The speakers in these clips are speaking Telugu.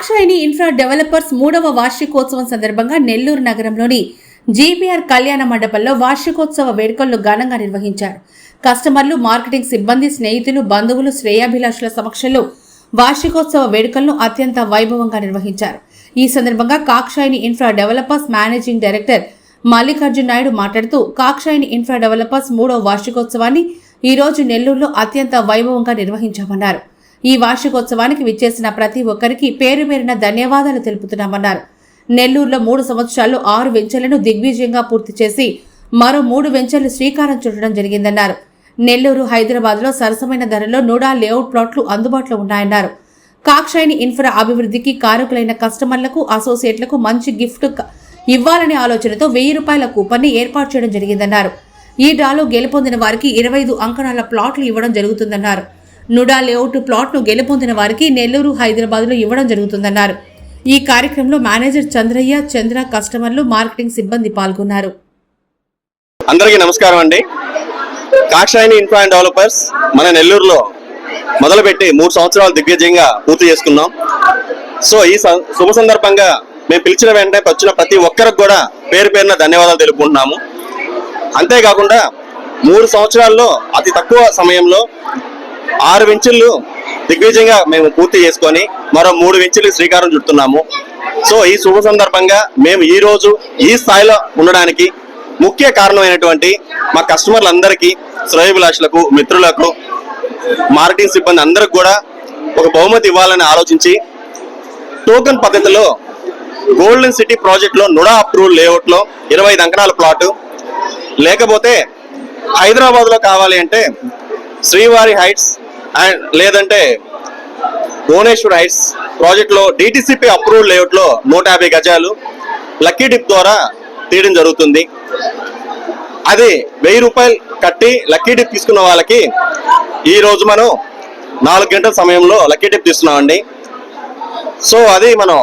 కాక్షాయిని ఇన్ఫ్రా డెవలపర్స్ 3వ వార్షికోత్సవం సందర్భంగా నెల్లూరు నగరంలోని జీపీఆర్ కళ్యాణ మండపంలో వార్షికోత్సవ వేడుకలను ఘనంగా నిర్వహించారు. కస్టమర్లు, మార్కెటింగ్ సిబ్బంది, స్నేహితులు, బంధువులు, శ్రేయాభిలాషుల సమక్షంలో వార్షికోత్సవ వేడుకలను అత్యంత వైభవంగా నిర్వహించారు. ఈ సందర్భంగా Kakshayini infra developers managing director Mallikarjun Naidu మాట్లాడుతూ, కాక్షాయిని ఇన్ఫ్రా డెవలపర్స్ 3వ వార్షికోత్సవాన్ని ఈ రోజు నెల్లూరులో అత్యంత వైభవంగా నిర్వహించామన్నారు. ఈ వార్షికోత్సవానికి విచ్చేసిన ప్రతి ఒక్కరికి పేరు పేరున ధన్యవాదాలు తెలుపుతున్నామన్నారు. నెల్లూరులో 3 సంవత్సరాల్లో 6 వెంచర్లను దిగ్విజయంగా పూర్తి చేసి మరో 3 వెంచర్లు శ్రీకారం చుట్టడం జరిగిందన్నారు. నెల్లూరు, హైదరాబాద్లో సరసమైన ధరలో నూడా లేఅవుట్ ప్లాట్లు అందుబాటులో ఉన్నాయన్నారు. కాక్షాయిని ఇన్ఫ్రా అభివృద్ధికి కారకులైన కస్టమర్లకు, అసోసియేట్లకు మంచి గిఫ్ట్ ఇవ్వాలనే ఆలోచనతో 1000 రూపాయల కూపన్ ని ఏర్పాటు చేయడం జరిగిందన్నారు. ఈ డ్రాలో గెలుపొందిన వారికి 25 అంకణాల ప్లాట్లు ఇవ్వడం జరుగుతుందన్నారు. నుడా లేఅవుట్ ప్లాట్ను గెలుపొందిన వారికి నెల్లూరు, హైదరాబాద్లో ఇవ్వడం జరుగుతుందన్నారు. ఈ కార్యక్రమంలో మేనేజర్ చంద్ర, కస్టమర్లు, మార్కెటింగ్ సిబ్బంది పాల్గొన్నారు. అందరికీ నమస్కారం అండి. కాక్షాయిని ఇన్ఫ్రా డెవలపర్స్ మన నెల్లూరులో మొదలుపెట్టి 3 సంవత్సరాలు దిగ్విజయంగా పూర్తి చేసుకున్నాం. సో ఈ శుభ సందర్భంగా మేము పిలిచిన వెంటనే వచ్చిన ప్రతి ఒక్కరికి కూడా పేరు పేరున ధన్యవాదాలు తెలుపుకుంటున్నాము. అంతేకాకుండా 3 సంవత్సరాల్లో అతి తక్కువ సమయంలో 6 వెంచర్లు దిగ్విజయంగా మేము పూర్తి చేసుకొని మరో 3 వెంచర్లు శ్రీకారం చుడుతున్నాము. సో ఈ శుభ సందర్భంగా మేము ఈ రోజు ఈ స్థాయిలో ఉండడానికి ముఖ్య కారణమైనటువంటి మా కస్టమర్లందరికీ, శ్రేయాభిలాషులకు, మిత్రులకు, మార్కెటింగ్ సిబ్బంది అందరికి కూడా ఒక బహుమతి ఇవ్వాలని ఆలోచించి టోకెన్ పద్ధతిలో గోల్డెన్ సిటీ ప్రాజెక్ట్ లో నుడా అప్రూవల్ లేఅవుట్ లో 25 అంకణాల ప్లాటు, లేకపోతే హైదరాబాద్ లో కావాలి అంటే శ్రీవారి హైట్స్ అండ్ లేదంటే భువనేశ్వర్ హైట్స్ ప్రాజెక్ట్ లో డిటిసిపి అప్రూవల్ లేఅవుట్ లో 150 గజాలు లక్కీ డిప్ ద్వారా తీయడం జరుగుతుంది. అది 1000 రూపాయలు కట్టి లక్కీ డిప్ తీసుకున్న వాళ్ళకి ఈ రోజు మనం 4 గంటల సమయంలో లక్కీ డిప్ తీస్తున్నామండి. సో అది మనం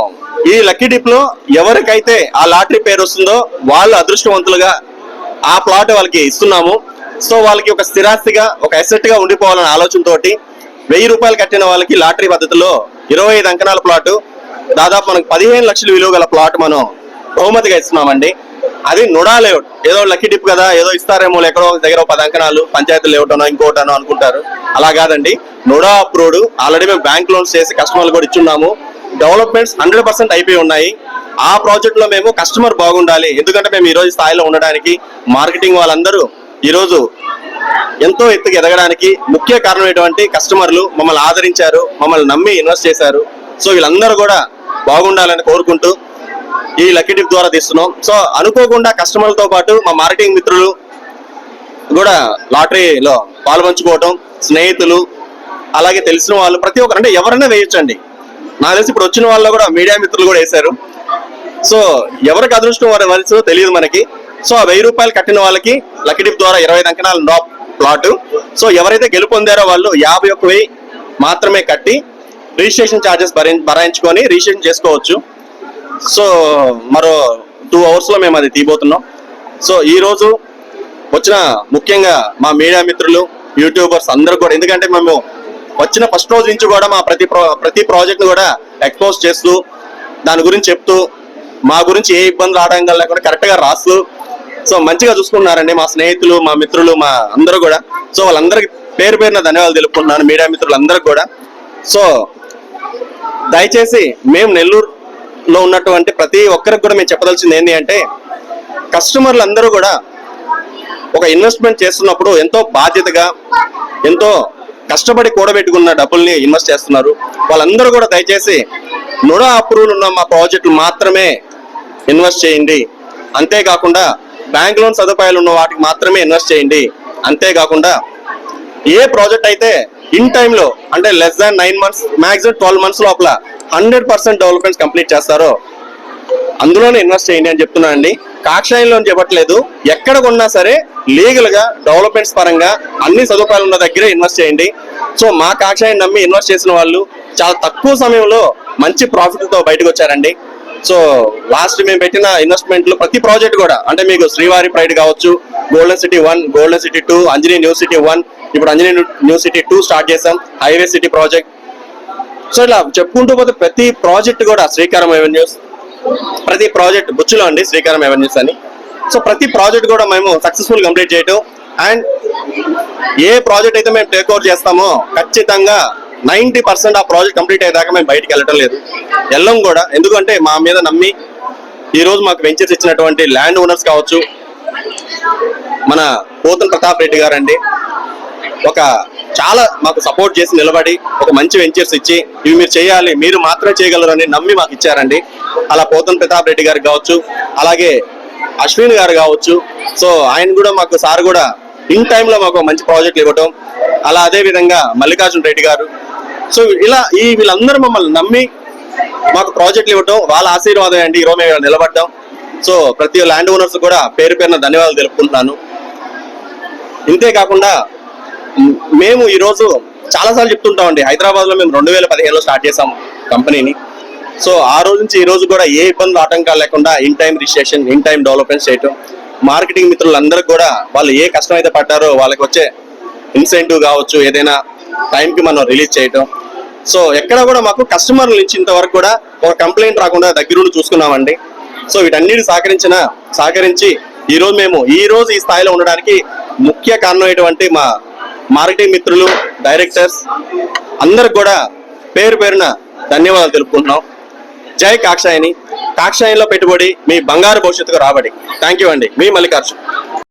ఈ లక్కీ డిప్ లో ఎవరికైతే ఆ లాటరీ పేరు వస్తుందో వాళ్ళు అదృష్టవంతులుగా ఆ ప్లాట్ వాళ్ళకి ఇస్తున్నాము. సో వాళ్ళకి ఒక స్థిరాస్తిగా, ఒక అసెట్ గా ఉండిపోవాలనే ఆలోచనతో 1000 రూపాయలు కట్టిన వాళ్ళకి లాటరీ పద్ధతిలో 25 అంకణాల ప్లాటు, దాదాపు మనకు 15 లక్షల విలువ గల ప్లాట్ మనం బహుమతిగా ఇస్తున్నామండి. అది నుడా లేఅవుట్. ఏదో లక్కీ డిప్ కదా, ఏదో ఇస్తారేమో, ఎక్కడో దగ్గర 10 అంకణాలు పంచాయతీ లేఅవుట్ అనో ఇంకోటనో అనుకుంటారు. అలా కాదండి, నుడా అప్రూవ్డ్. ఆల్రెడీ మేము బ్యాంక్ లోన్స్ చేసి కస్టమర్లు కూడా ఇచ్చున్నాము. డెవలప్మెంట్స్ 100% అయిపోయి ఉన్నాయి. ఆ ప్రాజెక్ట్ లో మేము కస్టమర్ బాగుండాలి, ఎందుకంటే మేము ఈ రోజు స్థాయిలో ఉండడానికి, మార్కెటింగ్ వాళ్ళందరూ ఈ రోజు ఎంతో ఎత్తుకు ఎదగడానికి ముఖ్య కారణమైనటువంటి కస్టమర్లు మమ్మల్ని ఆదరించారు, మమ్మల్ని నమ్మి ఇన్వెస్ట్ చేశారు. సో వీళ్ళందరూ కూడా బాగుండాలని కోరుకుంటూ ఈ లక్కీ డిప్ ద్వారా తీస్తున్నాం. సో అనుకోకుండా కస్టమర్లతో పాటు మా మార్కెటింగ్ మిత్రులు కూడా లాటరీలో పాల్పంచుకోవటం, స్నేహితులు, అలాగే తెలిసిన వాళ్ళు, ప్రతి ఒక్కరు, అంటే ఎవరైనా వేయొచ్చండి. నాకు తెలిసి ఇప్పుడు వచ్చిన వాళ్ళు కూడా మీడియా మిత్రులు కూడా వేశారు. సో ఎవరికి అదృష్టం వారి వయసు తెలియదు మనకి. సో ఆ 1000 రూపాయలు కట్టిన వాళ్ళకి లక్కీ డిప్ ద్వారా 25 అంకణాల టాప్ ప్లాట్. సో ఎవరైతే గెలుపొందారో వాళ్ళు 51,000 మాత్రమే కట్టి రిజిస్ట్రేషన్ ఛార్జెస్ భరాయించుకొని రిజిస్ట్రేషన్ చేసుకోవచ్చు. సో మరో 2 అవర్స్ లో మేము అది తీయబోతున్నాం. సో ఈ రోజు వచ్చిన ముఖ్యంగా మా మీడియా మిత్రులు, యూట్యూబర్స్ అందరూ కూడా, ఎందుకంటే మేము వచ్చిన ఫస్ట్ రోజు నుంచి కూడా మా ప్రతి ప్రాజెక్ట్ ను కూడా ఎక్స్పోజ్ చేస్తూ, దాని గురించి చెప్తూ, మా గురించి ఏ ఇబ్బందులు ఆటంకాలు లేకుండా కరెక్ట్ గా రాస్తూ, సో మంచిగా చూసుకున్నారండి మా స్నేహితులు, మా మిత్రులు, మా అందరూ కూడా. సో వాళ్ళందరికీ పేరు పేరున ధన్యవాదాలు తెలుపుకుంటున్నాను, మీడియా మిత్రులందరికీ కూడా. సో దయచేసి మేము నెల్లూరులో ఉన్నటువంటి ప్రతి ఒక్కరికి కూడా మేము చెప్పదలిచింది ఏంటి అంటే, కస్టమర్లు అందరూ కూడా ఒక ఇన్వెస్ట్మెంట్ చేస్తున్నప్పుడు ఎంతో బాధ్యతగా, ఎంతో కష్టపడి కూడబెట్టుకున్న డబ్బుల్ని ఇన్వెస్ట్ చేస్తున్నారు. వాళ్ళందరూ కూడా దయచేసి నుడా అప్రూవల్ ఉన్న మా ప్రాజెక్టులు మాత్రమే ఇన్వెస్ట్ చేయండి. అంతేకాకుండా బ్యాంక్ లోన్ సదుపాయాలు ఉన్న వాటికి మాత్రమే ఇన్వెస్ట్ చేయండి. అంతేకాకుండా ఏ ప్రాజెక్ట్ అయితే ఇన్ టైంలో, అంటే less than 9 months, maximum 12 months లోపల 100% డెవలప్మెంట్స్ కంప్లీట్ చేస్తారో అందులోనే ఇన్వెస్ట్ చేయండి అని చెప్తున్నానండి. కాక్షాయిలో చెప్పట్లేదు, ఎక్కడ కొన్నా సరే లీగల్ గా డెవలప్మెంట్స్ పరంగా అన్ని సదుపాయాలు ఉన్న దగ్గరే ఇన్వెస్ట్ చేయండి. సో మా కాక్షాయిని నమ్మి ఇన్వెస్ట్ చేసిన వాళ్ళు చాలా తక్కువ సమయంలో మంచి ప్రాఫిట్ తో బయటకు వచ్చారండి. సో లాస్ట్ మేము పెట్టిన ఇన్వెస్ట్మెంట్లు ప్రతి ప్రాజెక్ట్ కూడా, అంటే మీకు శ్రీవారి ప్రైడ్ కావచ్చు, golden city 1, golden city 2, Anjani new city 1, ఇప్పుడు అంజనీ న్యూ సిటీ 2 స్టార్ట్ చేసాం, హైవే సిటీ ప్రాజెక్ట్, సో ఇలా చెప్పుకుంటూ పోతే ప్రతి ప్రాజెక్ట్ కూడా శ్రీకారం ఎవెన్యూస్, ప్రతి ప్రాజెక్ట్ బుచ్చులో అండి శ్రీకారం ఎవెన్యూస్ అని. సో ప్రతి ప్రాజెక్ట్ కూడా మేము సక్సెస్ఫుల్ కంప్లీట్ చేయటం, అండ్ ఏ ప్రాజెక్ట్ అయితే మేము టేక్ ఓవర్ చేస్తామో ఖచ్చితంగా 90% ఆ ప్రాజెక్ట్ కంప్లీట్ అయ్యేదాకా మేము బయటికి వెళ్ళటం లేదు, వెళ్ళం కూడా. ఎందుకంటే మా మీద నమ్మి ఈ రోజు మాకు వెంచర్స్ ఇచ్చినటువంటి ల్యాండ్ ఓనర్స్ కావచ్చు, మన పోతన్ ప్రతాప్ రెడ్డి గారు అండి, ఒక చాలా మాకు సపోర్ట్ చేసి నిలబడి ఒక మంచి వెంచర్స్ ఇచ్చి ఇవి మీరు చేయాలి, మీరు మాత్రమే చేయగలరు అని నమ్మి మాకు ఇచ్చారండి. అలా పోతన్ ప్రతాప్ రెడ్డి గారికి కావచ్చు, అలాగే అశ్విన్ గారు కావచ్చు. సో ఆయన కూడా మాకు సార్ కూడా ఇన్ టైంలో మాకు మంచి ప్రాజెక్టులు ఇవ్వటం, అలా అదే విధంగా మల్లికార్జున రెడ్డి గారు. సో ఇలా వీళ్ళందరూ మమ్మల్ని నమ్మి మాకు ప్రాజెక్టులు ఇవ్వటం వాళ్ళ ఆశీర్వాదం అండి ఈరోజు మేము నిలబడ్డాం. సో ప్రతి ల్యాండ్ ఓనర్స్ కూడా పేరు పేరున ధన్యవాదాలు తెలుపుకుంటున్నాను. ఇంతే కాకుండా మేము ఈరోజు చాలాసార్లు చెప్తుంటామండి, హైదరాబాద్లో మేము 2015లో స్టార్ట్ చేసాం కంపెనీని. సో ఆ రోజు నుంచి ఈ రోజు కూడా ఏ ఇబ్బందులు ఆటంకాలు లేకుండా in time registration, in time development చేయటం, మార్కెటింగ్ మిత్రులందరికీ కూడా వాళ్ళు ఏ కష్టం అయితే పడ్డారో వాళ్ళకి వచ్చే ఇన్సెంటివ్ కావచ్చు, ఏదైనా టైంకి మనం రిలీజ్ చేయటం. సో ఎక్కడ కూడా మాకు కస్టమర్ల నుంచి ఇంతవరకు కూడా ఒక కంప్లైంట్ రాకుండా దగ్గరుండి చూసుకున్నామండి. సో వీటన్నిటి సహకరించి మేము ఈ రోజు ఈ స్థాయిలో ఉండడానికి ముఖ్య కారణమైనటువంటి మా మార్కెటింగ్ మిత్రులు, డైరెక్టర్స్ అందరికి కూడా పేరు పేరున ధన్యవాదాలు తెలుపుకుంటున్నాం. జై కాక్షాయని. కాక్షాయనిలో పెట్టుబడి మీ బంగారు భవిష్యత్తుకు రాబడి. థ్యాంక్ యూ అండి. మీ మల్లికార్జున్.